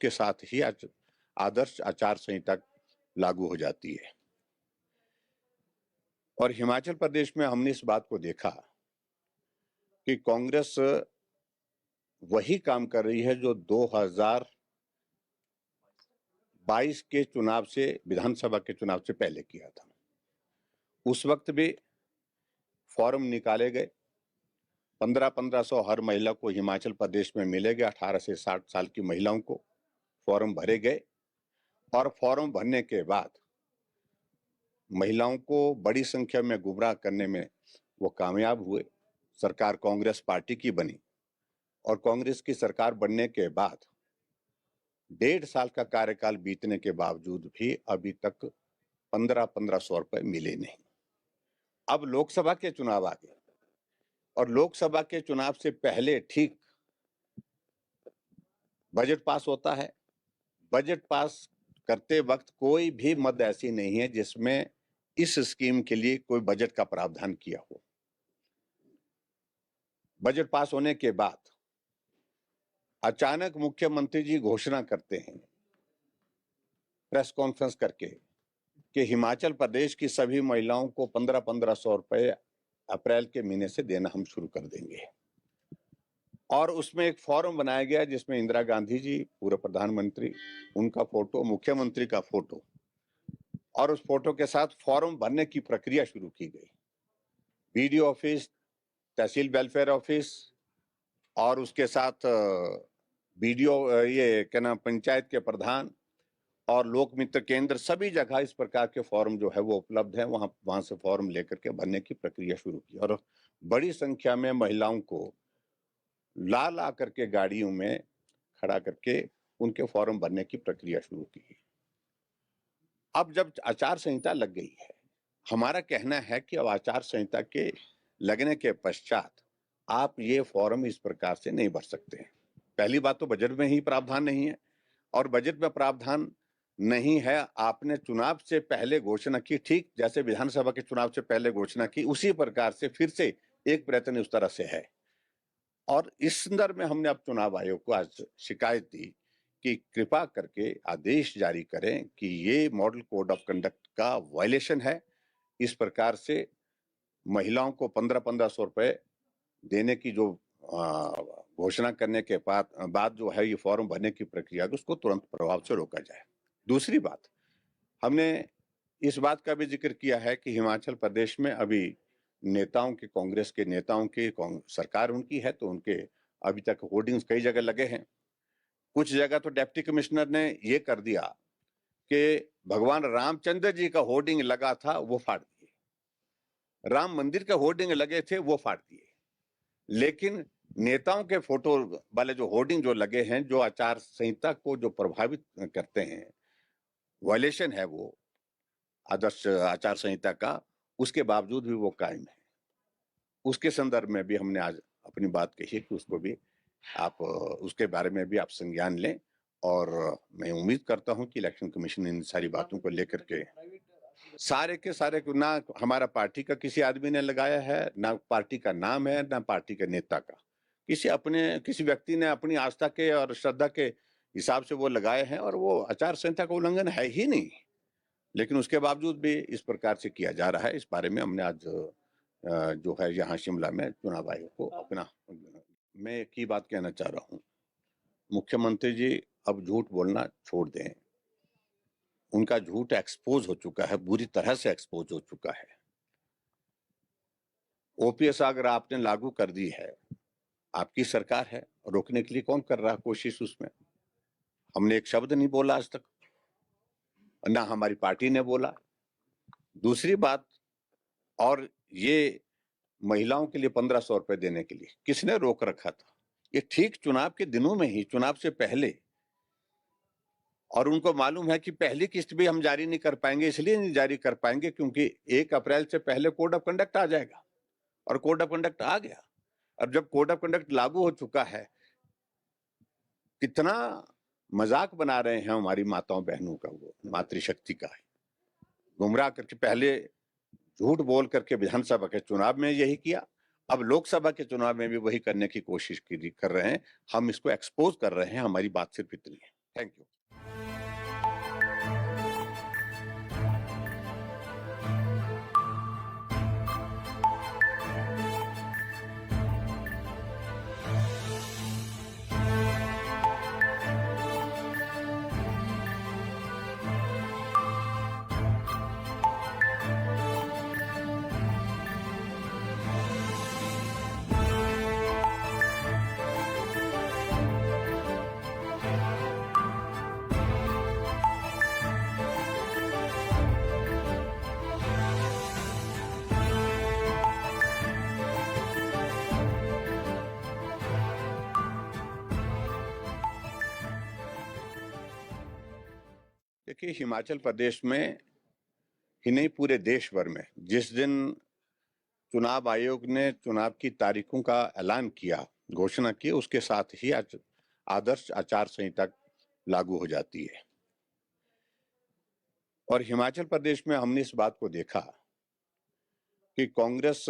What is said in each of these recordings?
उसके साथ ही आदर्श आचार संहिता लागू हो जाती है। और हिमाचल प्रदेश में हमने इस बात को देखा कि कांग्रेस वही काम कर रही है जो 2022 के चुनाव से, विधानसभा के चुनाव से पहले किया था। उस वक्त भी फॉर्म निकाले गए, 1500 हर महिला को हिमाचल प्रदेश में मिलेगा। 18 से 60 साल की महिलाओं को फॉर्म भरे गए और फॉर्म भरने के बाद महिलाओं को बड़ी संख्या में गुमराह करने में वो कामयाब हुए। सरकार कांग्रेस पार्टी की बनी और कांग्रेस की सरकार बनने के बाद 1.5 साल का कार्यकाल बीतने के बावजूद भी अभी तक 1500 रुपए मिले नहीं। अब लोकसभा के चुनाव आ गए और लोकसभा के चुनाव से पहले ठीक बजट पास होता है। बजट पास करते वक्त कोई भी मद ऐसी नहीं है जिसमें इस स्कीम के लिए कोई बजट का प्रावधान किया हो। बजट पास होने के बाद अचानक मुख्यमंत्री जी घोषणा करते हैं प्रेस कॉन्फ्रेंस करके कि हिमाचल प्रदेश की सभी महिलाओं को 1500 रुपए अप्रैल के महीने से देना हम शुरू कर देंगे। और उसमें एक फॉर्म बनाया गया जिसमें इंदिरा गांधी जी, पूर्व प्रधानमंत्री, उनका फोटो, मुख्यमंत्री का फोटो, और उस फोटो के साथ फॉर्म भरने की प्रक्रिया शुरू की गई। बीडीओ ऑफिस, तहसील वेलफेयर ऑफिस और उसके साथ बीडीओ, ये क्या नाम, पंचायत के प्रधान और लोक मित्र केंद्र, सभी जगह इस प्रकार के फॉर्म जो है वो उपलब्ध है। वहां से फॉर्म लेकर के भरने की प्रक्रिया शुरू की और बड़ी संख्या में महिलाओं को ला करके गाड़ियों में खड़ा करके उनके फॉर्म भरने की प्रक्रिया शुरू की। अब जब आचार संहिता लग गई है, हमारा कहना है कि अब आचार संहिता के लगने के पश्चात आप ये फॉर्म इस प्रकार से नहीं भर सकते हैं। पहली बात तो बजट में ही प्रावधान नहीं है, और बजट में प्रावधान नहीं है। आपने चुनाव से पहले घोषणा की, ठीक जैसे विधानसभा के चुनाव से पहले घोषणा की, उसी प्रकार से फिर से एक प्रयत्न उस तरह से है। और इस संदर्भ में हमने अब चुनाव आयोग को आज शिकायत दी कि कृपा करके आदेश जारी करें कि ये मॉडल कोड ऑफ कंडक्ट का वायलेशन है। इस प्रकार से महिलाओं को 1500 रुपए देने की जो घोषणा करने के बाद जो है ये फॉर्म भरने की प्रक्रिया, उसको तुरंत प्रभाव से रोका जाए। दूसरी बात, हमने इस बात का भी जिक्र किया है कि हिमाचल प्रदेश में अभी नेताओं के, कांग्रेस के नेताओं की सरकार उनकी है, तो उनके अभी तक होर्डिंग्स कई जगह लगे हैं। कुछ जगह तो डिप्टी कमिश्नर ने ये कर दिया कि भगवान रामचंद्र जी का होर्डिंग लगा था वो फाड़ दिए, राम मंदिर के होर्डिंग लगे थे वो फाड़ दिए, लेकिन नेताओं के फोटो वाले जो होर्डिंग जो लगे हैं, जो आचार संहिता को जो प्रभावित करते हैं, वायलेशन है वो आदर्श आचार संहिता का, उसके बावजूद भी वो कायम है। उसके संदर्भ में भी हमने आज अपनी बात कही कि उसको भी आप, उसके बारे में भी आप संज्ञान लें। और मैं उम्मीद करता हूं कि इलेक्शन कमीशन इन सारी बातों को लेकर के सारे के सारे, ना हमारा पार्टी का किसी आदमी ने लगाया है, ना पार्टी का नाम है, ना पार्टी के नेता का, किसी व्यक्ति ने अपनी आस्था के और श्रद्धा के हिसाब से वो लगाए हैं, और वो आचार संहिता का उल्लंघन है ही नहीं, लेकिन उसके बावजूद भी इस प्रकार से किया जा रहा है। इस बारे में हमने आज जो है यहाँ शिमला में चुनाव आयोग को अपना, मैं एक ही बात कहना चाह रहा हूँ, मुख्यमंत्री जी अब झूठ बोलना छोड़ दें। उनका झूठ एक्सपोज हो चुका है, बुरी तरह से एक्सपोज हो चुका है। ओपीएस अगर आपने लागू कर दी है, आपकी सरकार है, रोकने के लिए कौन कर रहा है कोशिश उसमें? हमने एक शब्द नहीं बोला आज तक, ना हमारी पार्टी ने बोला। दूसरी बात, और ये महिलाओं के लिए 1500 रुपए देने के लिए किसने रोक रखा था? ये ठीक चुनाव के दिनों में ही, चुनाव से पहले, और उनको मालूम है कि पहली किस्त भी हम जारी नहीं कर पाएंगे। इसलिए नहीं जारी कर पाएंगे क्योंकि 1 अप्रैल से पहले कोड ऑफ कंडक्ट आ जाएगा, और कोड ऑफ कंडक्ट आ गया। अब जब कोड ऑफ कंडक्ट लागू हो चुका है, कितना मजाक बना रहे हैं हमारी माताओं बहनों का, वो मातृशक्ति का है, गुमराह करके। पहले झूठ बोल करके विधानसभा के चुनाव में यही किया, अब लोकसभा के चुनाव में भी वही करने की कोशिश कर रहे हैं। हम इसको एक्सपोज कर रहे हैं, हमारी बात सिर्फ इतनी है। Thank you. देखिए, हिमाचल प्रदेश में ही नहीं, पूरे देश भर में जिस दिन चुनाव आयोग ने चुनाव की तारीखों का ऐलान किया, घोषणा की, उसके साथ ही आदर्श आचार संहिता लागू हो जाती है। और हिमाचल प्रदेश में हमने इस बात को देखा कि कांग्रेस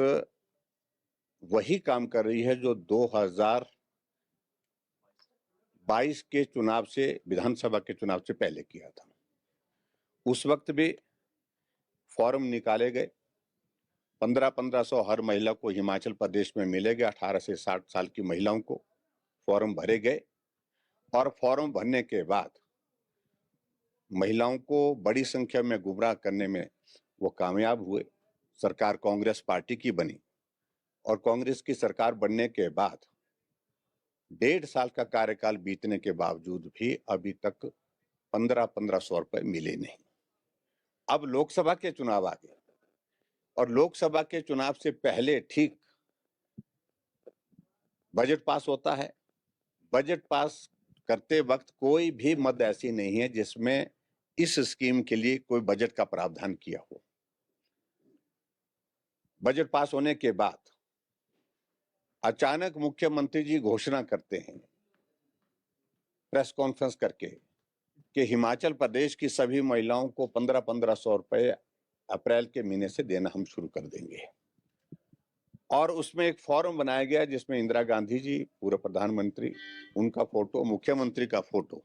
वही काम कर रही है जो 2022 के चुनाव से, विधानसभा के चुनाव से पहले किया था। उस वक्त भी फॉर्म निकाले गए, 1500 हर महिला को हिमाचल प्रदेश में मिलेगा, 18 से 60 साल की महिलाओं को फॉर्म भरे गए। और फॉर्म भरने के बाद महिलाओं को बड़ी संख्या में गुमराह करने में वो कामयाब हुए। सरकार कांग्रेस पार्टी की बनी और कांग्रेस की सरकार बनने के बाद 1.5 साल का कार्यकाल बीतने के बावजूद भी अभी तक 1500 रुपए मिले नहीं। अब लोकसभा के चुनाव आ गए और लोकसभा के चुनाव से पहले ठीक बजट पास होता है। बजट पास करते वक्त कोई भी मद ऐसी नहीं है जिसमें इस स्कीम के लिए कोई बजट का प्रावधान किया हो। बजट पास होने के बाद अचानक मुख्यमंत्री जी घोषणा करते हैं प्रेस कॉन्फ्रेंस करके कि हिमाचल प्रदेश की सभी महिलाओं को 1500 रुपए अप्रैल के महीने से देना हम शुरू कर देंगे। और उसमें एक फॉर्म बनाया गया जिसमें इंदिरा गांधी जी, पूर्व प्रधानमंत्री, उनका फोटो, मुख्यमंत्री का फोटो,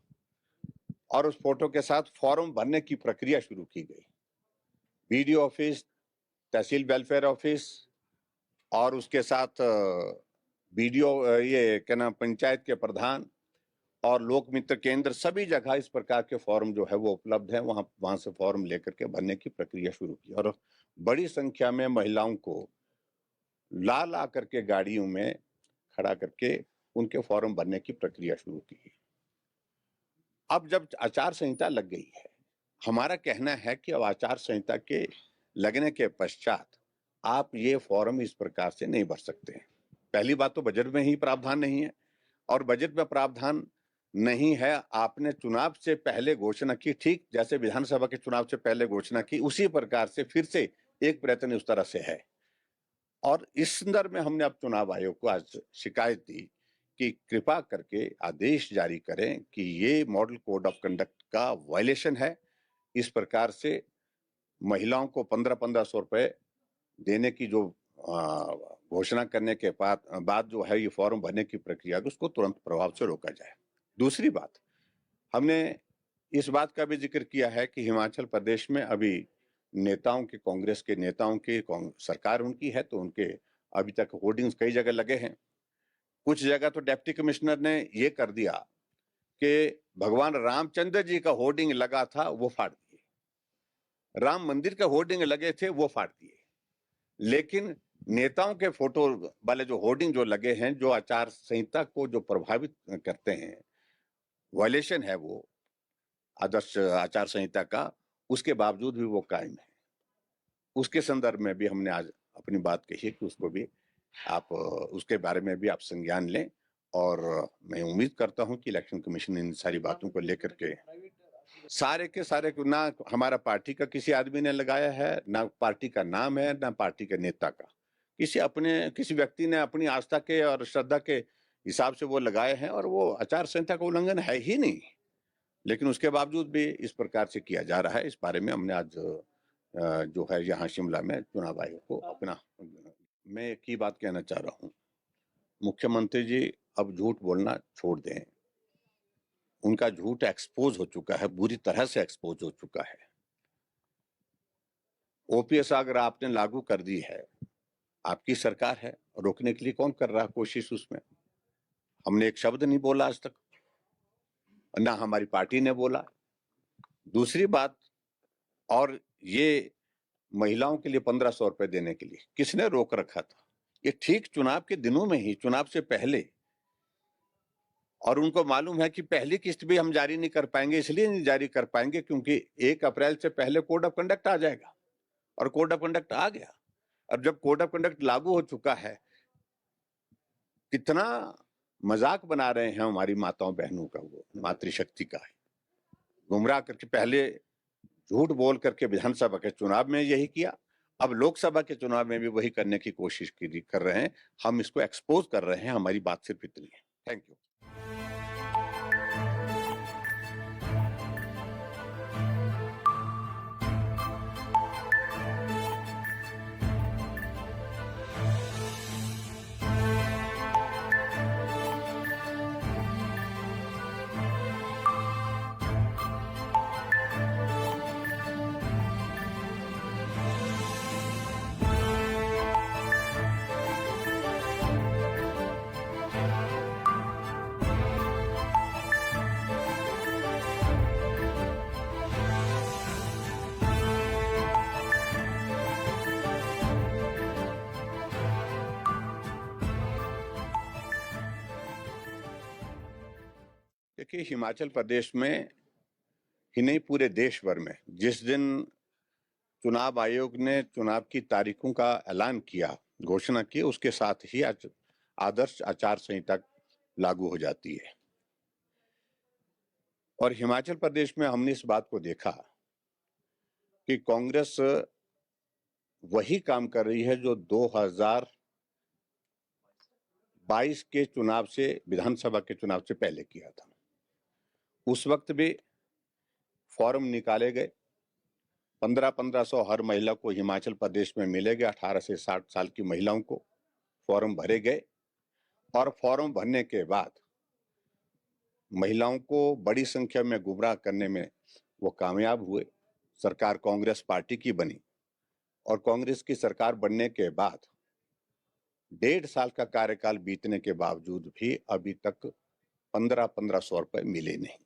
और उस फोटो के साथ फॉर्म भरने की प्रक्रिया शुरू की गई। बीडीओ ऑफिस, तहसील वेलफेयर ऑफिस और उसके साथ बीडीओ, ये क्या नाम, पंचायत के प्रधान और लोक मित्र केंद्र, सभी जगह इस प्रकार के फॉर्म जो है वो उपलब्ध है। वहां से फॉर्म लेकर के भरने की प्रक्रिया शुरू की और बड़ी संख्या में महिलाओं को ला करके गाड़ियों में खड़ा करके उनके फॉर्म भरने की प्रक्रिया शुरू की। अब जब आचार संहिता लग गई है, हमारा कहना है कि अब आचार संहिता के लगने के पश्चात आप ये फॉर्म इस प्रकार से नहीं भर सकते हैं। पहली बात तो बजट में ही प्रावधान नहीं है, और बजट में प्रावधान नहीं है। आपने चुनाव से पहले घोषणा की, ठीक जैसे विधानसभा के चुनाव से पहले घोषणा की, उसी प्रकार से फिर से एक प्रयत्न उस तरह से है। और इस संदर्भ में हमने अब चुनाव आयोग को आज शिकायत दी कि कृपा करके आदेश जारी करें कि ये मॉडल कोड ऑफ कंडक्ट का वायलेशन है। इस प्रकार से महिलाओं को 1500 रुपए देने की जो घोषणा करने के बाद जो है ये फॉर्म भरने की प्रक्रिया, उसको तुरंत प्रभाव से रोका जाए। दूसरी बात, हमने इस बात का भी जिक्र किया है कि हिमाचल प्रदेश में अभी नेताओं के, कांग्रेस के नेताओं की सरकार उनकी है, तो उनके अभी तक होर्डिंग्स कई जगह लगे हैं। कुछ जगह तो डिप्टी कमिश्नर ने ये कर दिया कि भगवान रामचंद्र जी का होर्डिंग लगा था वो फाड़ दिए, राम मंदिर के होर्डिंग लगे थे वो फाड़ दिए। लेकिन नेताओं के फोटो वाले जो होर्डिंग जो लगे हैं, जो आचार संहिता को जो प्रभावित करते हैं, वायलेशन है वो आदर्श आचार संहिता का, उसके बावजूद भी वो कायम है। उसके संदर्भ में भी हमने आज अपनी बात कही है कि उसको भी आप, उसके बारे में भी आप संज्ञान लें। और मैं उम्मीद करता हूं कि इलेक्शन कमीशन इन सारी बातों को लेकर के सारे के सारे, ना हमारा पार्टी का किसी आदमी ने लगाया है, ना पार्टी का नाम है, ना पार्टी के नेता का, किसी व्यक्ति ने अपनी आस्था के और श्रद्धा के हिसाब से वो लगाए हैं, और वो आचार संहिता का उल्लंघन है ही नहीं। लेकिन उसके बावजूद भी इस प्रकार से किया जा रहा है। इस बारे में हमने आज जो है यहाँ शिमला में चुनाव आयोग को अपना, मैं एक ही बात कहना चाह रहा हूँ, मुख्यमंत्री जी अब झूठ बोलना छोड़ दें। उनका झूठ एक्सपोज हो चुका है, बुरी तरह से एक्सपोज हो चुका है। ओपीएस अगर आपने लागू कर दी है, आपकी सरकार है, रोकने के लिए कौन कर रहा है कोशिश उसमें? हमने एक शब्द नहीं बोला आज तक, ना हमारी पार्टी ने बोला। दूसरी बात, और ये महिलाओं के लिए 1500 रुपए देने के लिए किसने रोक रखा था? ये ठीक चुनाव के दिनों में ही, चुनाव से पहले, और उनको मालूम है कि पहली किस्त भी हम जारी नहीं कर पाएंगे, इसलिए नहीं जारी कर पाएंगे क्योंकि 1 अप्रैल से पहले कोड ऑफ कंडक्ट आ जाएगा, और कोड ऑफ कंडक्ट आ गया। अब जब कोड ऑफ कंडक्ट लागू हो चुका है, कितना मजाक बना रहे हैं हमारी माताओं बहनों का, वो मातृशक्ति का है। गुमराह करके पहले झूठ बोल करके विधानसभा के चुनाव में यही किया, अब लोकसभा के चुनाव में भी वही करने की कोशिश कर रहे हैं। हम इसको एक्सपोज कर रहे हैं, हमारी बात सिर्फ इतनी है। Thank you. देखिए, हिमाचल प्रदेश में ही नहीं, पूरे देश भर में जिस दिन चुनाव आयोग ने चुनाव की तारीखों का ऐलान किया, घोषणा की, उसके साथ ही आदर्श आचार संहिता लागू हो जाती है। और हिमाचल प्रदेश में हमने इस बात को देखा कि कांग्रेस वही काम कर रही है जो 2022 के चुनाव से, विधानसभा के चुनाव से पहले किया था। उस वक्त भी फॉर्म निकाले गए, 1500 हर महिला को हिमाचल प्रदेश में मिलेगा। 18 से 60 साल की महिलाओं को फॉर्म भरे गए, और फॉर्म भरने के बाद महिलाओं को बड़ी संख्या में गुमराह करने में वो कामयाब हुए। सरकार कांग्रेस पार्टी की बनी, और कांग्रेस की सरकार बनने के बाद 1.5 साल का कार्यकाल बीतने के बावजूद भी अभी तक 1500 रुपए मिले नहीं।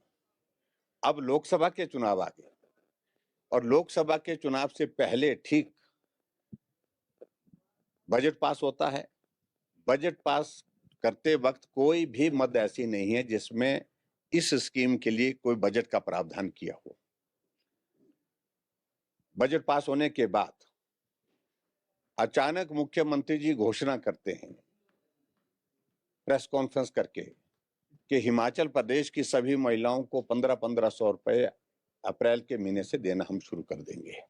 अब लोकसभा के चुनाव आ गए, और लोकसभा के चुनाव से पहले ठीक बजट पास होता है। बजट पास करते वक्त कोई भी मद ऐसी नहीं है जिसमें इस स्कीम के लिए कोई बजट का प्रावधान किया हो। बजट पास होने के बाद अचानक मुख्यमंत्री जी घोषणा करते हैं प्रेस कॉन्फ्रेंस करके कि हिमाचल प्रदेश की सभी महिलाओं को 1500 रुपए अप्रैल के महीने से देना हम शुरू कर देंगे।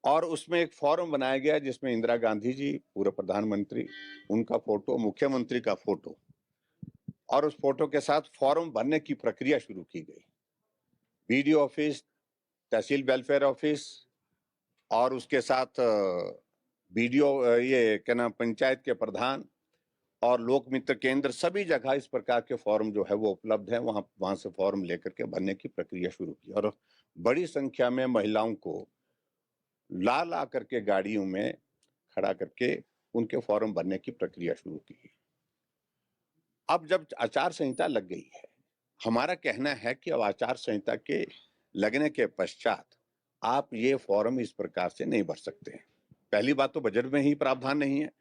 और उसमें एक फॉर्म बनाया गया जिसमें इंदिरा गांधी जी, पूर्व प्रधानमंत्री, उनका फोटो, मुख्यमंत्री का फोटो, और उस फोटो के साथ फॉर्म भरने की प्रक्रिया शुरू की गई। बीडीओ ऑफिस, तहसील वेलफेयर ऑफिस, और उसके साथ बीडीओ, ये क्या नाम, पंचायत के प्रधान और लोक मित्र केंद्र, सभी जगह इस प्रकार के फॉर्म जो है वो उपलब्ध है। वहां से फॉर्म लेकर के भरने की प्रक्रिया शुरू की, और बड़ी संख्या में महिलाओं को ला करके गाड़ियों में खड़ा करके उनके फॉर्म भरने की प्रक्रिया शुरू की। अब जब आचार संहिता लग गई है, हमारा कहना है कि अब आचार संहिता के लगने के पश्चात आप ये फॉर्म इस प्रकार से नहीं भर सकते हैं। पहली बात तो बजट में ही प्रावधान नहीं है,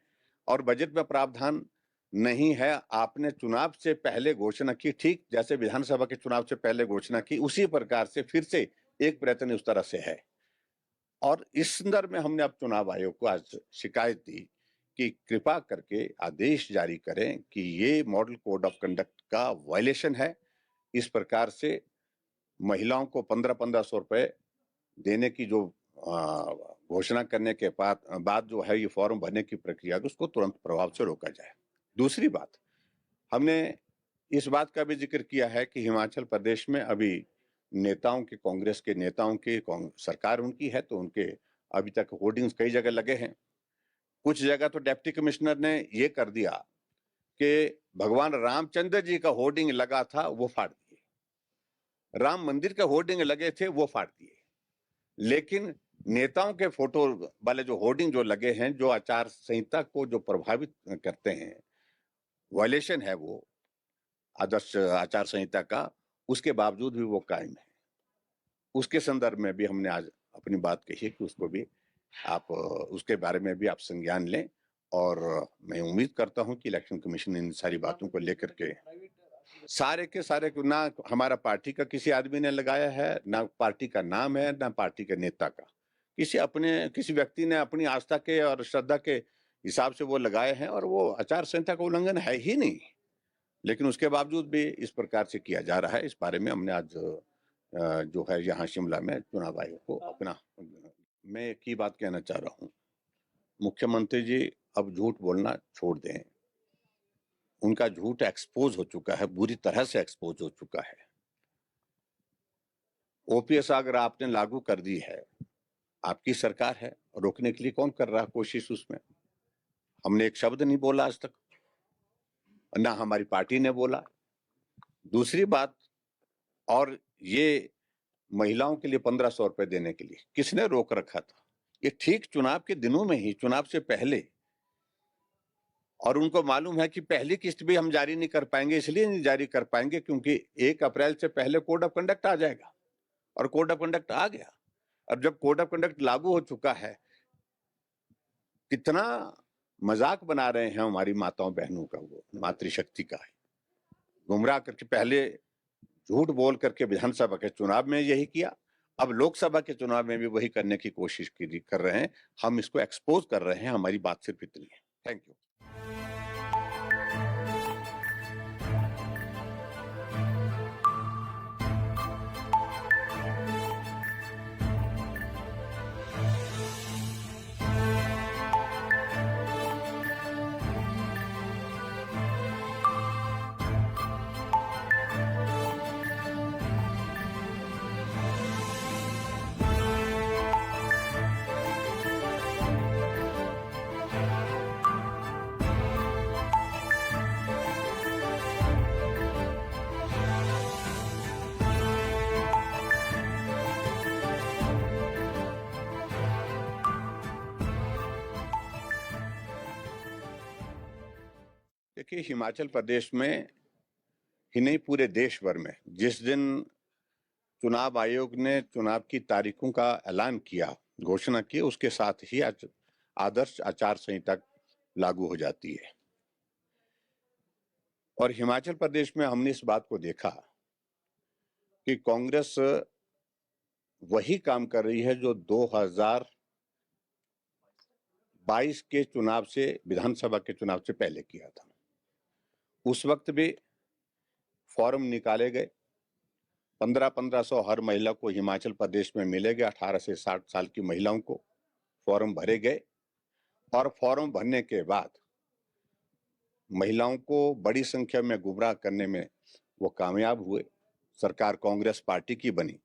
और बजट में प्रावधान नहीं है, आपने चुनाव से पहले घोषणा की, ठीक जैसे विधानसभा के चुनाव से पहले घोषणा की, उसी प्रकार से फिर से एक प्रयत्न उस तरह से है। और इस संदर्भ में हमने अब चुनाव आयोग को आज शिकायत दी कि कृपा करके आदेश जारी करें कि ये मॉडल कोड ऑफ कंडक्ट का वायलेशन है। इस प्रकार से महिलाओं को 1500 रुपए देने की जो घोषणा करने के बाद जो है ये फॉर्म भरने की प्रक्रिया, उसको तुरंत प्रभाव से रोका जाए। दूसरी बात, हमने इस बात का भी जिक्र किया है कि हिमाचल प्रदेश में अभी नेताओं के, कांग्रेस के नेताओं की सरकार उनकी है, तो उनके अभी तक होर्डिंग्स कई जगह लगे हैं। कुछ जगह तो डिप्टी कमिश्नर ने ये कर दिया कि भगवान रामचंद्र जी का होर्डिंग लगा था वो फाड़ दिए। राम मंदिर के होर्डिंग लगे थे वो फाड़ दिए, लेकिन नेताओं के फोटो वाले जो होर्डिंग जो लगे हैं, जो आचार संहिता को जो प्रभावित करते हैं, वायलेशन है वो आदर्श आचार संहिता का, उसके बावजूद भी वो कायम है। उसके संदर्भ में भी हमने आज अपनी बात कही है कि उसको भी आप उसके बारे में भी आप संज्ञान लें, और मैं उम्मीद करता हूं कि इलेक्शन कमीशन इन सारी बातों को लेकर के सारे के सारे ना हमारा पार्टी का किसी आदमी ने लगाया है, ना पार्टी का नाम है, ना पार्टी के नेता का, किसी व्यक्ति ने अपनी आस्था के और श्रद्धा के हिसाब से वो लगाए हैं, और वो आचार संहिता का उल्लंघन है ही नहीं, लेकिन उसके बावजूद भी इस प्रकार से किया जा रहा है। इस बारे में हमने आज जो है यहाँ शिमला में चुनाव आयोग को अपना, मैं एक ही बात कहना चाह रहा हूँ, मुख्यमंत्री जी अब झूठ बोलना छोड़ दें। उनका झूठ एक्सपोज हो चुका है, बुरी तरह से एक्सपोज हो चुका है। ओपीएस अगर आपने लागू कर दी है, आपकी सरकार है, रोकने के लिए कौन कर रहा है कोशिश उसमें? हमने एक शब्द नहीं बोला आज तक, ना हमारी पार्टी ने बोला। दूसरी बात, और ये महिलाओं के लिए 1500 रुपए देने के लिए किसने रोक रखा था? ये ठीक चुनाव के दिनों में ही, चुनाव से पहले, और उनको मालूम है कि पहली किस्त भी हम जारी नहीं कर पाएंगे, इसलिए नहीं जारी कर पाएंगे क्योंकि 1 अप्रैल से पहले कोड ऑफ कंडक्ट आ जाएगा, और कोड ऑफ कंडक्ट आ गया। अब जब कोड ऑफ कंडक्ट लागू हो चुका है, कितना मजाक बना रहे हैं हमारी माताओं बहनों का, वो मातृशक्ति का है, गुमराह करके पहले झूठ बोल करके विधानसभा के चुनाव में यही किया, अब लोकसभा के चुनाव में भी वही करने की कोशिश कर रहे हैं। हम इसको एक्सपोज कर रहे हैं, हमारी बात सिर्फ इतनी है। Thank you. देखिए, हिमाचल प्रदेश में ही नहीं, पूरे देश भर में जिस दिन चुनाव आयोग ने चुनाव की तारीखों का ऐलान किया, घोषणा की, उसके साथ ही आदर्श आचार संहिता लागू हो जाती है। और हिमाचल प्रदेश में हमने इस बात को देखा कि कांग्रेस वही काम कर रही है जो 2022 के चुनाव से, विधानसभा के चुनाव से पहले किया था। उस वक्त भी फॉर्म निकाले गए, 1500 हर महिला को हिमाचल प्रदेश में मिलेगा, 18 से 60 साल की महिलाओं को फॉर्म भरे गए, और फॉर्म भरने के बाद महिलाओं को बड़ी संख्या में गुमराह करने में वो कामयाब हुए। सरकार कांग्रेस पार्टी की बनी,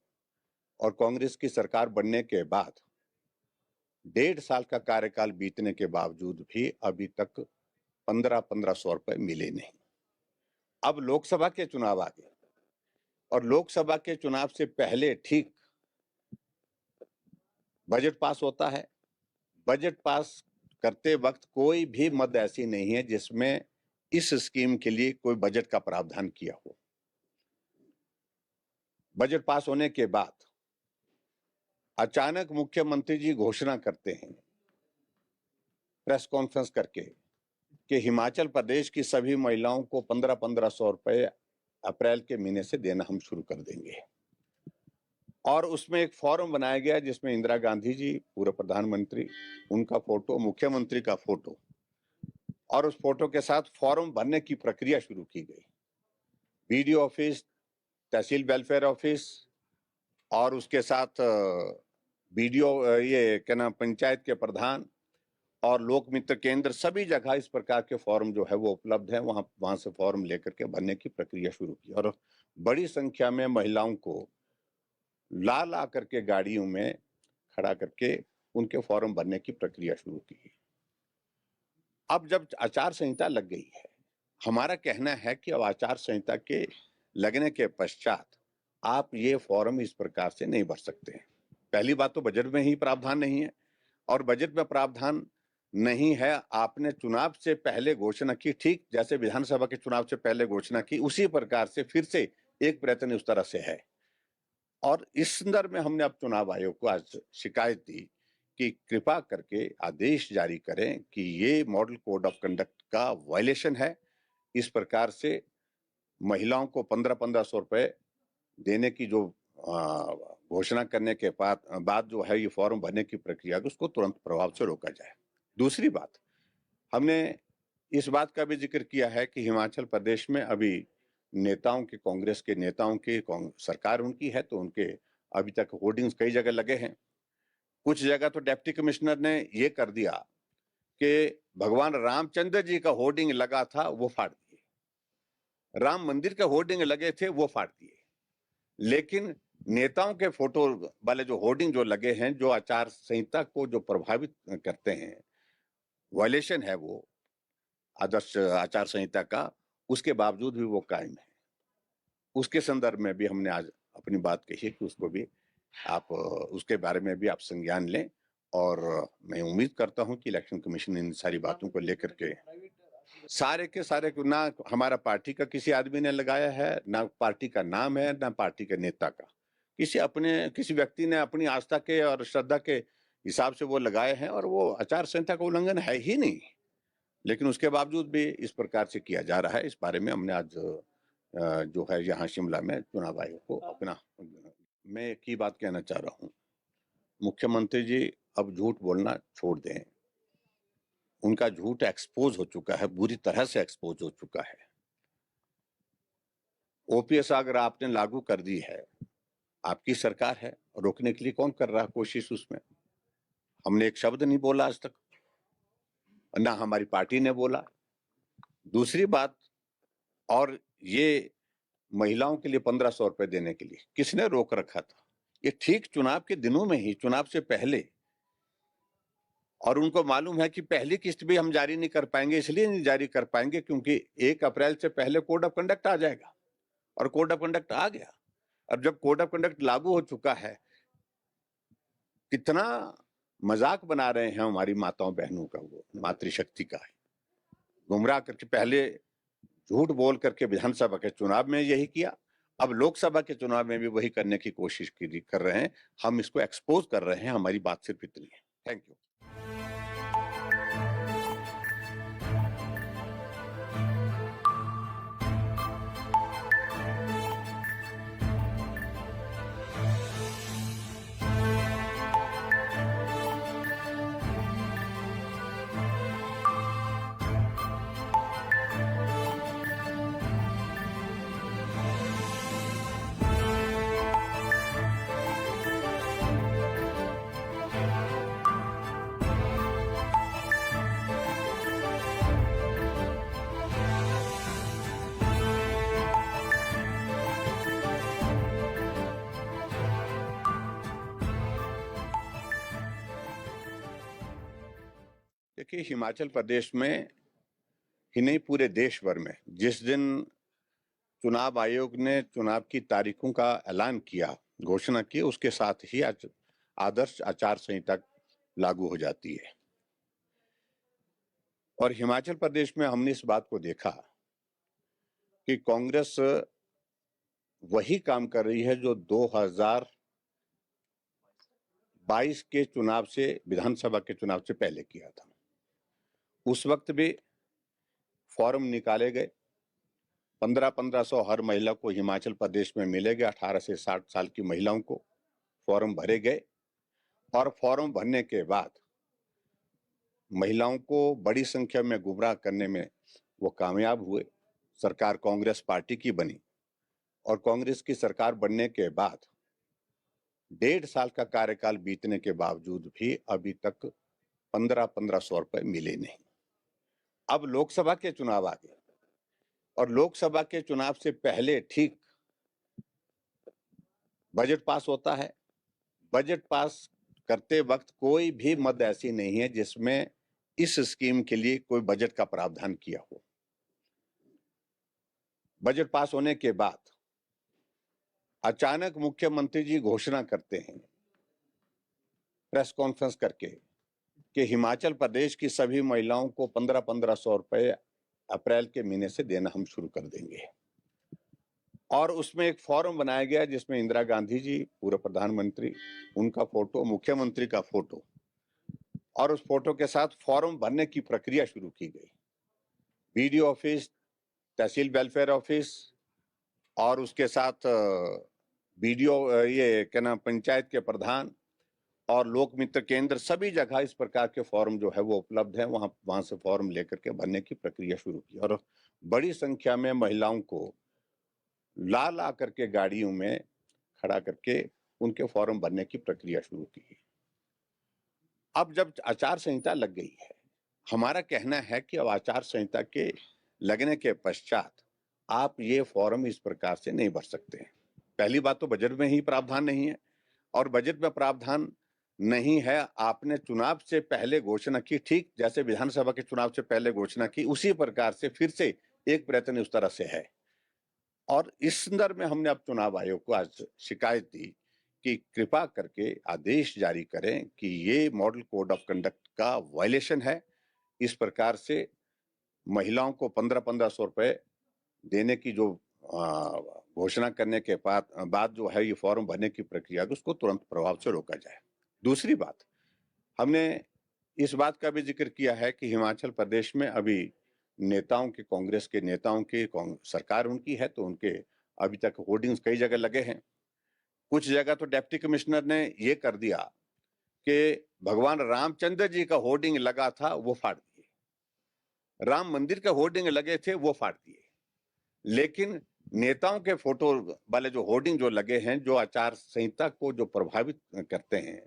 और कांग्रेस की सरकार बनने के बाद 1.5 साल का कार्यकाल बीतने के बावजूद भी अभी तक 1500 रुपए मिले नहीं। अब लोकसभा के चुनाव आ गए, और लोकसभा के चुनाव से पहले ठीक बजट पास होता है। बजट पास करते वक्त कोई भी मद ऐसी नहीं है जिसमें इस स्कीम के लिए कोई बजट का प्रावधान किया हो। बजट पास होने के बाद अचानक मुख्यमंत्री जी घोषणा करते हैं प्रेस कॉन्फ्रेंस करके कि हिमाचल प्रदेश की सभी महिलाओं को 1500 रुपए अप्रैल के महीने से देना हम शुरू कर देंगे। और उसमें एक फॉर्म बनाया गया जिसमें इंदिरा गांधी जी, पूर्व प्रधानमंत्री, उनका फोटो, मुख्यमंत्री का फोटो, और उस फोटो के साथ फॉर्म भरने की प्रक्रिया शुरू की गई। बीडीओ ऑफिस, तहसील वेलफेयर ऑफिस, और उसके साथ बीडीओ, ये क्या नाम, पंचायत के प्रधान और लोक मित्र केंद्र, सभी जगह इस प्रकार के फॉर्म जो है वो उपलब्ध है। वहां से फॉर्म लेकर के भरने की प्रक्रिया शुरू की, और बड़ी संख्या में महिलाओं को ला करके गाड़ियों में खड़ा करके उनके फॉर्म भरने की प्रक्रिया शुरू की। अब जब आचार संहिता लग गई है, हमारा कहना है कि अब आचार संहिता के लगने के पश्चात आप ये फॉर्म इस प्रकार से नहीं भर सकते हैं। पहली बात तो बजट में ही प्रावधान नहीं है, और बजट में प्रावधान नहीं है, आपने चुनाव से पहले घोषणा की, ठीक जैसे विधानसभा के चुनाव से पहले घोषणा की, उसी प्रकार से फिर से एक प्रयत्न उस तरह से है। और इस संदर्भ में हमने अब चुनाव आयोग को आज शिकायत दी कि कृपा करके आदेश जारी करें कि ये मॉडल कोड ऑफ कंडक्ट का वायलेशन है। इस प्रकार से महिलाओं को 1500 रुपए देने की जो घोषणा करने के बाद जो है ये फॉर्म भरने की प्रक्रिया उसको तुरंत प्रभाव से रोका जाए। दूसरी बात, हमने इस बात का भी जिक्र किया है कि हिमाचल प्रदेश में अभी नेताओं के, कांग्रेस के नेताओं की सरकार उनकी है, तो उनके अभी तक होर्डिंग्स कई जगह लगे हैं। कुछ जगह तो डिप्टी कमिश्नर ने ये कर दिया कि भगवान रामचंद्र जी का होर्डिंग लगा था वो फाड़ दिए, राम मंदिर के होर्डिंग लगे थे वो फाड़ दिए, लेकिन नेताओं के फोटो वाले जो होर्डिंग जो लगे हैं, जो आचार संहिता को जो प्रभावित करते हैं, वायलेशन है वो आदर्श आचार संहिता का, उसके बावजूद भी वो कायम है। उसके संदर्भ में भी हमने आज अपनी बात कही कि उसको भी आप उसके बारे में भी आप संज्ञान लें, और मैं उम्मीद करता हूं कि इलेक्शन कमीशन इन सारी बातों को लेकर के सारे के सारे, ना हमारा पार्टी का किसी आदमी ने लगाया है, ना पार्टी का नाम है, ना पार्टी के नेता का, किसी व्यक्ति ने अपनी आस्था के और श्रद्धा के हिसाब से वो लगाए हैं, और वो आचार संहिता का उल्लंघन है ही नहीं, लेकिन उसके बावजूद भी इस प्रकार से किया जा रहा है। इस बारे में हमने आज जो है यहाँ शिमला में चुनाव आयोग को अपना, मैं एक ही बात कहना चाह रहा हूँ, मुख्यमंत्री जी अब झूठ बोलना छोड़ दें। उनका झूठ एक्सपोज हो चुका है, बुरी तरह से एक्सपोज हो चुका है। ओपीएस अगर आपने लागू कर दी है, आपकी सरकार है, रोकने के लिए कौन कर रहा है कोशिश उसमें? हमने एक शब्द नहीं बोला आज तक, ना हमारी पार्टी ने बोला। दूसरी बात, और ये महिलाओं के लिए 1500 रुपए देने के लिए किसने रोक रखा था? ये ठीक चुनाव के दिनों में ही, चुनाव से पहले, और उनको मालूम है कि पहली किस्त भी हम जारी नहीं कर पाएंगे, इसलिए नहीं जारी कर पाएंगे क्योंकि 1 अप्रैल से पहले कोड ऑफ कंडक्ट आ जाएगा, और कोड ऑफ कंडक्ट आ गया। अब जब कोड ऑफ कंडक्ट लागू हो चुका है, कितना मजाक बना रहे हैं हमारी माताओं बहनों का, वो मातृशक्ति का है, गुमराह करके। पहले झूठ बोल करके विधानसभा के चुनाव में यही किया, अब लोकसभा के चुनाव में भी वही करने की कोशिश कर रहे हैं। हम इसको एक्सपोज कर रहे हैं, हमारी बात सिर्फ इतनी है। Thank you. देखिए, हिमाचल प्रदेश में ही नहीं, पूरे देश भर में जिस दिन चुनाव आयोग ने चुनाव की तारीखों का ऐलान किया, घोषणा की, उसके साथ ही आदर्श आचार संहिता लागू हो जाती है। और हिमाचल प्रदेश में हमने इस बात को देखा कि कांग्रेस वही काम कर रही है जो 2022 के चुनाव से, विधानसभा के चुनाव से पहले किया था। उस वक्त भी फॉर्म निकाले गए, 1500 हर महिला को हिमाचल प्रदेश में मिलेगा। 18 से 60 साल की महिलाओं को फॉर्म भरे गए, और फॉर्म भरने के बाद महिलाओं को बड़ी संख्या में गुमराह करने में वो कामयाब हुए। सरकार कांग्रेस पार्टी की बनी, और कांग्रेस की सरकार बनने के बाद 1.5 साल का कार्यकाल बीतने के बावजूद भी अभी तक 1500 रुपए मिले नहीं। अब लोकसभा के चुनाव आ गए, और लोकसभा के चुनाव से पहले ठीक बजट पास होता है। बजट पास करते वक्त कोई भी मद ऐसी नहीं है जिसमें इस स्कीम के लिए कोई बजट का प्रावधान किया हो। बजट पास होने के बाद अचानक मुख्यमंत्री जी घोषणा करते हैं प्रेस कॉन्फ्रेंस करके कि हिमाचल प्रदेश की सभी महिलाओं को 1500 रुपए अप्रैल के महीने से देना हम शुरू कर देंगे। और उसमें एक फॉर्म बनाया गया जिसमें इंदिरा गांधी जी, पूर्व प्रधानमंत्री, उनका फोटो, मुख्यमंत्री का फोटो, और उस फोटो के साथ फॉर्म भरने की प्रक्रिया शुरू की गई। बीडीओ ऑफिस, तहसील वेलफेयर ऑफिस और उसके साथ बीडीओ, ये क्या नाम, पंचायत के प्रधान और लोक मित्र केंद्र, सभी जगह इस प्रकार के फॉर्म जो है वो उपलब्ध है। वहां से फॉर्म लेकर के भरने की प्रक्रिया शुरू की और बड़ी संख्या में महिलाओं को ला ला करके गाड़ियों में खड़ा करके उनके फॉर्म भरने की प्रक्रिया शुरू की। अब जब आचार संहिता लग गई है, हमारा कहना है कि अब आचार संहिता के लगने के पश्चात आप ये फॉर्म इस प्रकार से नहीं भर सकते हैं। पहली बात तो बजट में ही प्रावधान नहीं है, और बजट में प्रावधान नहीं है, आपने चुनाव से पहले घोषणा की, ठीक जैसे विधानसभा के चुनाव से पहले घोषणा की, उसी प्रकार से फिर से एक प्रयत्न उस तरह से है। और इस संदर्भ में हमने अब चुनाव आयोग को आज शिकायत दी कि कृपा करके आदेश जारी करें कि ये मॉडल कोड ऑफ कंडक्ट का वायलेशन है। इस प्रकार से महिलाओं को 1500 रुपए देने की जो घोषणा करने के बाद जो है ये फॉर्म भरने की प्रक्रिया, उसको तुरंत प्रभाव से रोका जाए। दूसरी बात, हमने इस बात का भी जिक्र किया है कि हिमाचल प्रदेश में अभी नेताओं के, कांग्रेस के नेताओं की सरकार उनकी है, तो उनके अभी तक होर्डिंग्स कई जगह लगे हैं। कुछ जगह तो डिप्टी कमिश्नर ने ये कर दिया कि भगवान रामचंद्र जी का होर्डिंग लगा था वो फाड़ दिए, राम मंदिर के होर्डिंग लगे थे वो फाड़ दिए, लेकिन नेताओं के फोटो वाले जो होर्डिंग जो लगे हैं, जो आचार संहिता को जो प्रभावित करते हैं,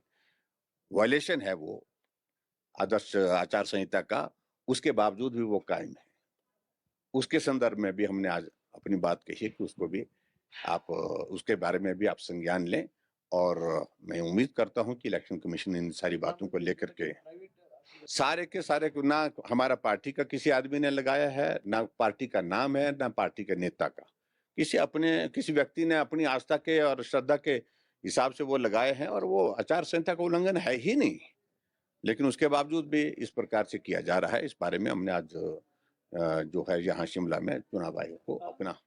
वायलेशन है वो आदर्श आचार संहिता का, उसके बावजूद भी वो कायम है। उसके संदर्भ में भी हमने आज अपनी बात कही है कि उसको भी आप, उसके बारे में भी आप संज्ञान लें, और मैं उम्मीद करता हूं कि इलेक्शन कमीशन इन सारी बातों को लेकर के सारे के सारे, ना हमारा पार्टी का किसी आदमी ने लगाया है, ना पार्टी का नाम है, ना पार्टी के नेता का, किसी व्यक्ति ने अपनी आस्था के और श्रद्धा के हिसाब से वो लगाए हैं, और वो आचार संहिता का उल्लंघन है ही नहीं, लेकिन उसके बावजूद भी इस प्रकार से किया जा रहा है। इस बारे में हमने आज जो है यहाँ शिमला में चुनाव आयोग को अपना,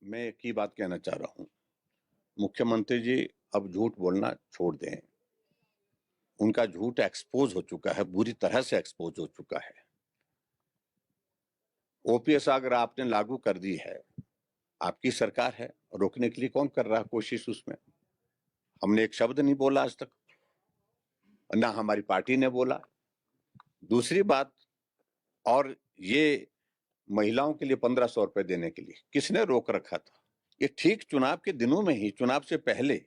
मैं एक ही बात कहना चाह रहा हूँ, मुख्यमंत्री जी अब झूठ बोलना छोड़ दें। उनका झूठ एक्सपोज हो चुका है, बुरी तरह से एक्सपोज हो चुका है। ओपीएस अगर आपने लागू कर दी है, आपकी सरकार है, रोकने के लिए कौन कर रहा है कोशिश उसमें? हमने एक शब्द नहीं बोला आज तक, ना हमारी पार्टी ने बोला। दूसरी बात, और ये महिलाओं के लिए 1500 रुपए देने के लिए किसने रोक रखा था? ये ठीक चुनाव के दिनों में ही, चुनाव से पहले,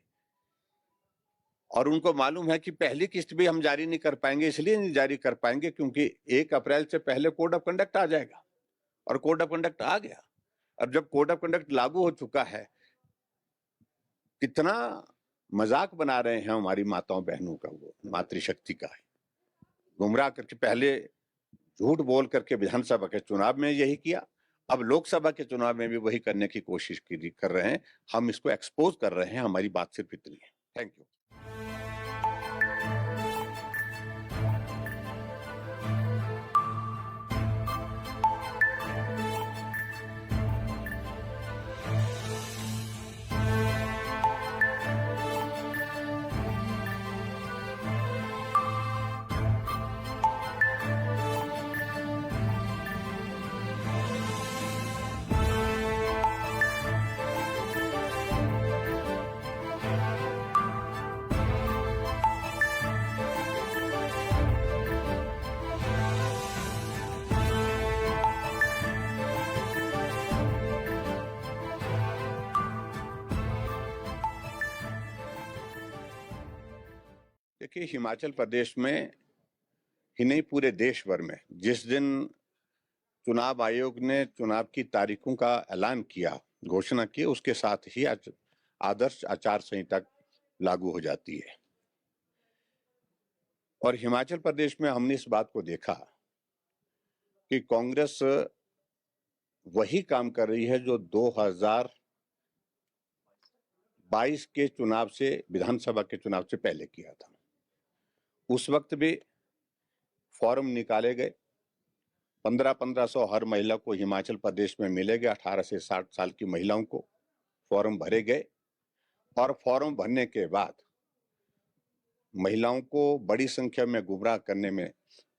और उनको मालूम है कि पहली किस्त भी हम जारी नहीं कर पाएंगे, इसलिए नहीं जारी कर पाएंगे क्योंकि 1 अप्रैल से पहले कोड ऑफ कंडक्ट आ जाएगा, और कोड ऑफ कंडक्ट आ गया। अब जब कोड ऑफ कंडक्ट लागू हो चुका है, कितना मजाक बना रहे हैं हमारी माताओं बहनों का, वो मातृशक्ति का है, गुमराह करके, पहले झूठ बोल करके विधानसभा के चुनाव में यही किया, अब लोकसभा के चुनाव में भी वही करने की कोशिश कर रहे हैं। हम इसको एक्सपोज कर रहे हैं, हमारी बात सिर्फ इतनी है। Thank you. देखिए, हिमाचल प्रदेश में ही नहीं, पूरे देश भर में जिस दिन चुनाव आयोग ने चुनाव की तारीखों का ऐलान किया, घोषणा की, उसके साथ ही आदर्श आचार संहिता लागू हो जाती है। और हिमाचल प्रदेश में हमने इस बात को देखा कि कांग्रेस वही काम कर रही है जो 22 के चुनाव से, विधानसभा के चुनाव से पहले किया था। उस वक्त भी फॉर्म निकाले गए, 1500 हर महिला को हिमाचल प्रदेश में मिलेगा। 18 से 60 साल की महिलाओं को फॉर्म भरे गए और फॉर्म भरने के बाद महिलाओं को बड़ी संख्या में गुमराह करने में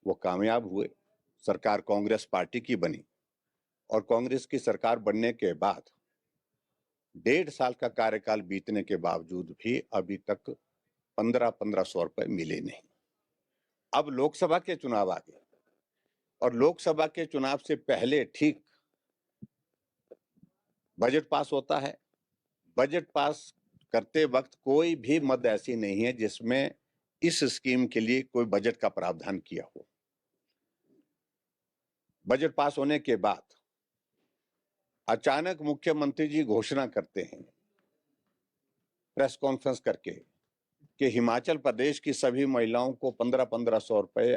वो कामयाब हुए। सरकार कांग्रेस पार्टी की बनी और कांग्रेस की सरकार बनने के बाद 1.5 साल का कार्यकाल बीतने के बावजूद भी अभी तक 1500 रुपए मिले नहीं। अब लोकसभा के चुनाव आ गए और लोकसभा के चुनाव से पहले ठीक बजट पास होता है। बजट पास करते वक्त कोई भी मद ऐसी नहीं है जिसमें इस स्कीम के लिए कोई बजट का प्रावधान किया हो। बजट पास होने के बाद अचानक मुख्यमंत्री जी घोषणा करते हैं प्रेस कॉन्फ्रेंस करके कि हिमाचल प्रदेश की सभी महिलाओं को 1500 रुपए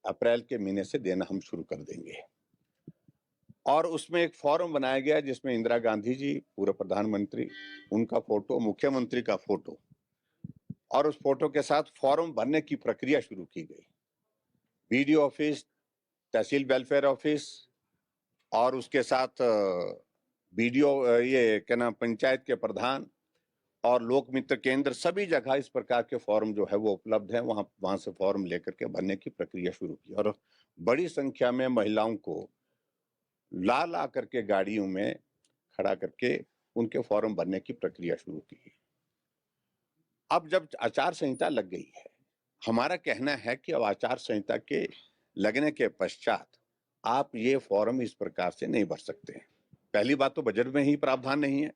अप्रैल के महीने से देना हम शुरू कर देंगे। और उसमें एक फॉर्म बनाया गया जिसमें इंदिरा गांधी जी, पूर्व प्रधानमंत्री, उनका फोटो, मुख्यमंत्री का फोटो और उस फोटो के साथ फॉर्म भरने की प्रक्रिया शुरू की गई। बीडीओ ऑफिस, तहसील वेलफेयर ऑफिस और उसके साथ बीडीओ, ये क्या नाम, पंचायत के प्रधान और लोक मित्र केंद्र, सभी जगह इस प्रकार के फॉर्म जो है वो उपलब्ध है। वहां से फॉर्म लेकर के भरने की प्रक्रिया शुरू की और बड़ी संख्या में महिलाओं को ला करके गाड़ियों में खड़ा करके उनके फॉर्म भरने की प्रक्रिया शुरू की। अब जब आचार संहिता लग गई है, हमारा कहना है कि अब आचार संहिता के लगने के पश्चात आप ये फॉर्म इस प्रकार से नहीं भर सकते हैं। पहली बात तो बजट में ही प्रावधान नहीं है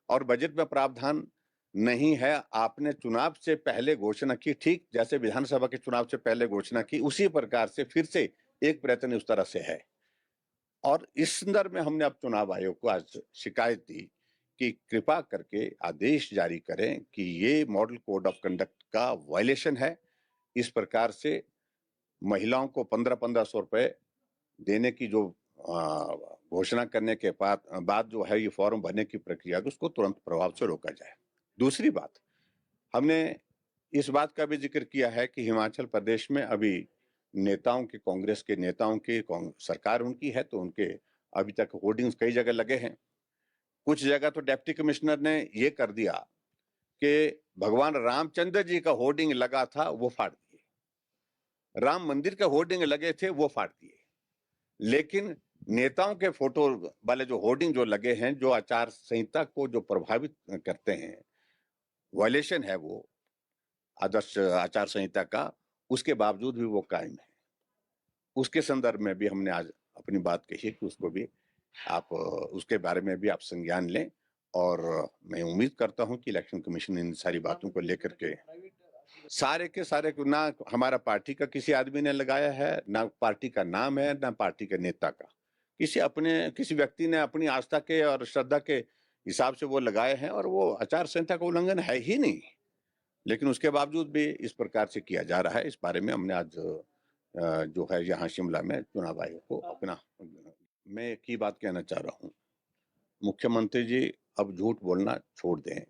और बजट में प्रावधान नहीं है। आपने चुनाव से पहले घोषणा की, ठीक जैसे विधानसभा के चुनाव से पहले घोषणा की, उसी प्रकार से फिर से एक प्रयत्न उस तरह से है। और इस संदर्भ में हमने अब चुनाव आयोग को आज शिकायत दी कि कृपा करके आदेश जारी करें कि ये मॉडल कोड ऑफ कंडक्ट का वायलेशन है। इस प्रकार से महिलाओं को 1500 रुपए देने की जो घोषणा करने के बाद जो है ये फॉर्म भरने की प्रक्रिया, उसको तुरंत प्रभाव से रोका जाए। दूसरी बात, हमने इस बात का भी जिक्र किया है कि हिमाचल प्रदेश में अभी नेताओं के, कांग्रेस के नेताओं की सरकार उनकी है, तो उनके अभी तक होर्डिंग्स कई जगह लगे हैं। कुछ जगह तो डिप्टी कमिश्नर ने ये कर दिया कि भगवान रामचंद्र जी का होर्डिंग लगा था वो फाड़ दिए, राम मंदिर के होर्डिंग लगे थे वो फाड़ दिए, लेकिन नेताओं के फोटो वाले जो होर्डिंग जो लगे हैं, जो आचार संहिता को जो प्रभावित करते हैं, वायलेशन है वो आदर्श आचार संहिता का, उसके बावजूद भी वो कायम है। उसके संदर्भ में भी हमने आज अपनी बात कही है कि उसको भी आप, उसके बारे में भी आप संज्ञान लें और मैं उम्मीद करता हूं कि इलेक्शन कमीशन इन सारी बातों को लेकर के सारे के सारे, ना हमारा पार्टी का किसी आदमी ने लगाया है, ना पार्टी का नाम है, ना पार्टी के नेता का, किसी व्यक्ति ने अपनी आस्था के और श्रद्धा के हिसाब से वो लगाए हैं और वो आचार संहिता का उल्लंघन है ही नहीं, लेकिन उसके बावजूद भी इस प्रकार से किया जा रहा है। इस बारे में हमने आज जो है यहाँ शिमला में चुनाव आयोग को अपना, मैं एक ही बात कहना चाह रहा हूँ, मुख्यमंत्री जी अब झूठ बोलना छोड़ दें।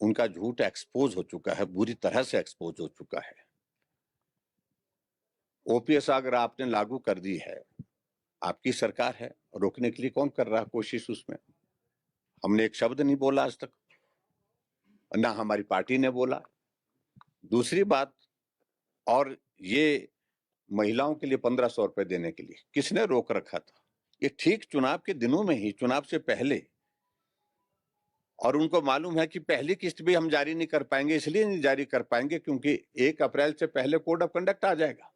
उनका झूठ एक्सपोज हो चुका है, बुरी तरह से एक्सपोज हो चुका है। ओपीएस अगर आपने लागू कर दी है, आपकी सरकार है, रोकने के लिए कौन कर रहा है कोशिश उसमें? हमने एक शब्द नहीं बोला आज तक, ना हमारी पार्टी ने बोला। दूसरी बात, और ये महिलाओं के लिए 1500 रुपए देने के लिए किसने रोक रखा था? ये ठीक चुनाव के दिनों में ही, चुनाव से पहले, और उनको मालूम है कि पहली किस्त भी हम जारी नहीं कर पाएंगे। इसलिए नहीं जारी कर पाएंगे क्योंकि 1 अप्रैल से पहले कोड ऑफ कंडक्ट आ जाएगा,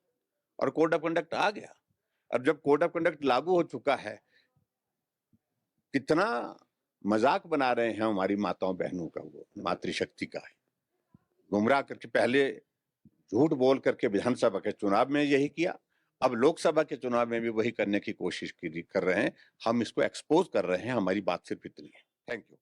और कोड ऑफ कंडक्ट आ गया। अब जब कोड ऑफ कंडक्ट लागू हो चुका है, कितना मजाक बना रहे हैं हमारी माताओं बहनों का, वो मातृशक्ति का है, गुमराह करके। पहले झूठ बोल करके विधानसभा के चुनाव में यही किया, अब लोकसभा के चुनाव में भी वही करने की कोशिश कर रहे हैं। हम इसको एक्सपोज कर रहे हैं, हमारी बात सिर्फ इतनी है। Thank you.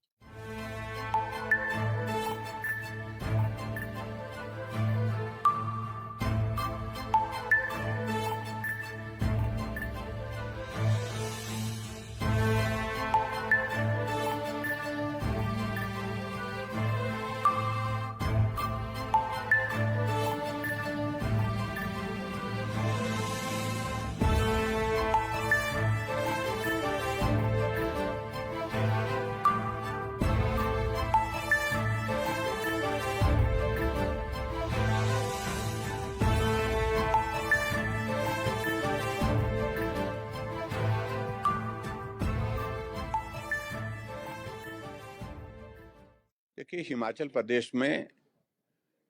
देखिए, हिमाचल प्रदेश में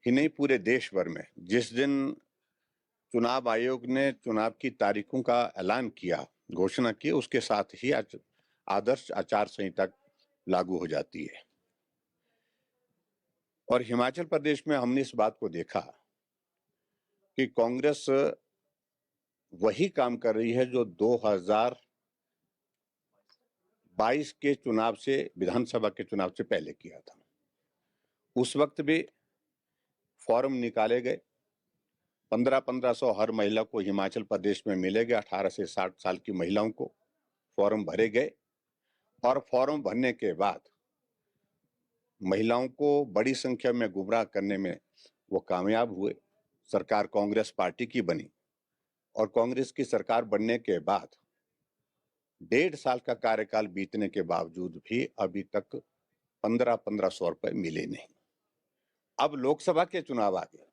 ही नहीं पूरे देश भर में जिस दिन चुनाव आयोग ने चुनाव की तारीखों का ऐलान किया, घोषणा की, उसके साथ ही आदर्श आचार संहिता लागू हो जाती है। और हिमाचल प्रदेश में हमने इस बात को देखा कि कांग्रेस वही काम कर रही है जो 2022 के चुनाव से, विधानसभा के चुनाव से पहले किया था। उस वक्त भी फॉर्म निकाले गए, 1500 हर महिला को हिमाचल प्रदेश में मिलेगा। 18 से 60 साल की महिलाओं को फॉर्म भरे गए और फॉर्म भरने के बाद महिलाओं को बड़ी संख्या में गुमराह करने में वो कामयाब हुए। सरकार कांग्रेस पार्टी की बनी और कांग्रेस की सरकार बनने के बाद 1.5 साल का कार्यकाल बीतने के बावजूद भी अभी तक 1500 रुपए मिले नहीं। अब लोकसभा के चुनाव आ गए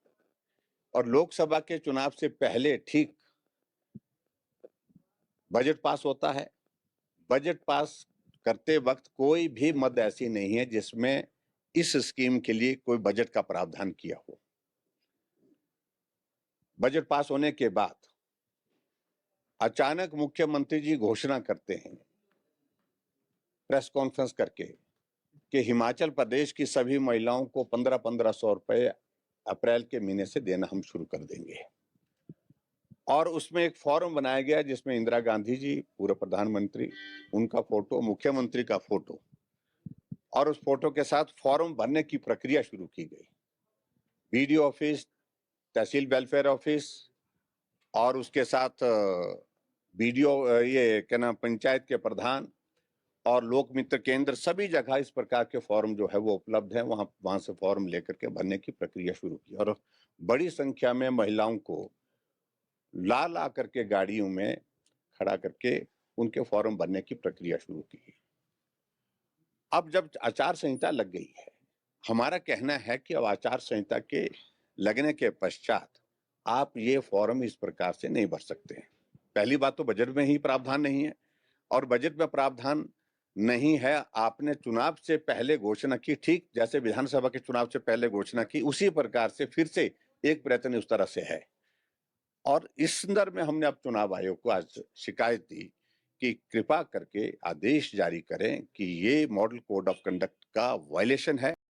और लोकसभा के चुनाव से पहले ठीक बजट पास होता है। बजट पास करते वक्त कोई भी मद ऐसी नहीं है जिसमें इस स्कीम के लिए कोई बजट का प्रावधान किया हो। बजट पास होने के बाद अचानक मुख्यमंत्री जी घोषणा करते हैं प्रेस कॉन्फ्रेंस करके कि हिमाचल प्रदेश की सभी महिलाओं को 1500 रुपए अप्रैल के महीने से देना हम शुरू कर देंगे। और उसमें एक फॉर्म बनाया गया जिसमें इंदिरा गांधी जी, पूर्व प्रधानमंत्री, उनका फोटो, मुख्यमंत्री का फोटो, और उस फोटो के साथ फॉर्म भरने की प्रक्रिया शुरू की गई। बीडीओ ऑफिस, तहसील वेलफेयर ऑफिस और उसके साथ बीडीओ, ये क्या नाम, पंचायत के प्रधान और लोक मित्र केंद्र, सभी जगह इस प्रकार के फॉर्म जो है वो उपलब्ध है। वहां से फॉर्म लेकर के भरने की प्रक्रिया शुरू की और बड़ी संख्या में महिलाओं को ला करके गाड़ियों में खड़ा करके उनके फॉर्म भरने की प्रक्रिया शुरू की। अब जब आचार संहिता लग गई है, हमारा कहना है कि अब आचार संहिता के लगने के पश्चात आप ये फॉर्म इस प्रकार से नहीं भर सकते हैं। पहली बात तो बजट में ही प्रावधान नहीं है और बजट में प्रावधान नहीं है। आपने चुनाव से पहले घोषणा की, ठीक जैसे विधानसभा के चुनाव से पहले घोषणा की, उसी प्रकार से फिर से एक प्रयत्न उस तरह से है। और इस संदर्भ में हमने अब चुनाव आयोग को आज शिकायत दी कि कृपा करके आदेश जारी करें कि ये मॉडल कोड ऑफ कंडक्ट का वायलेशन है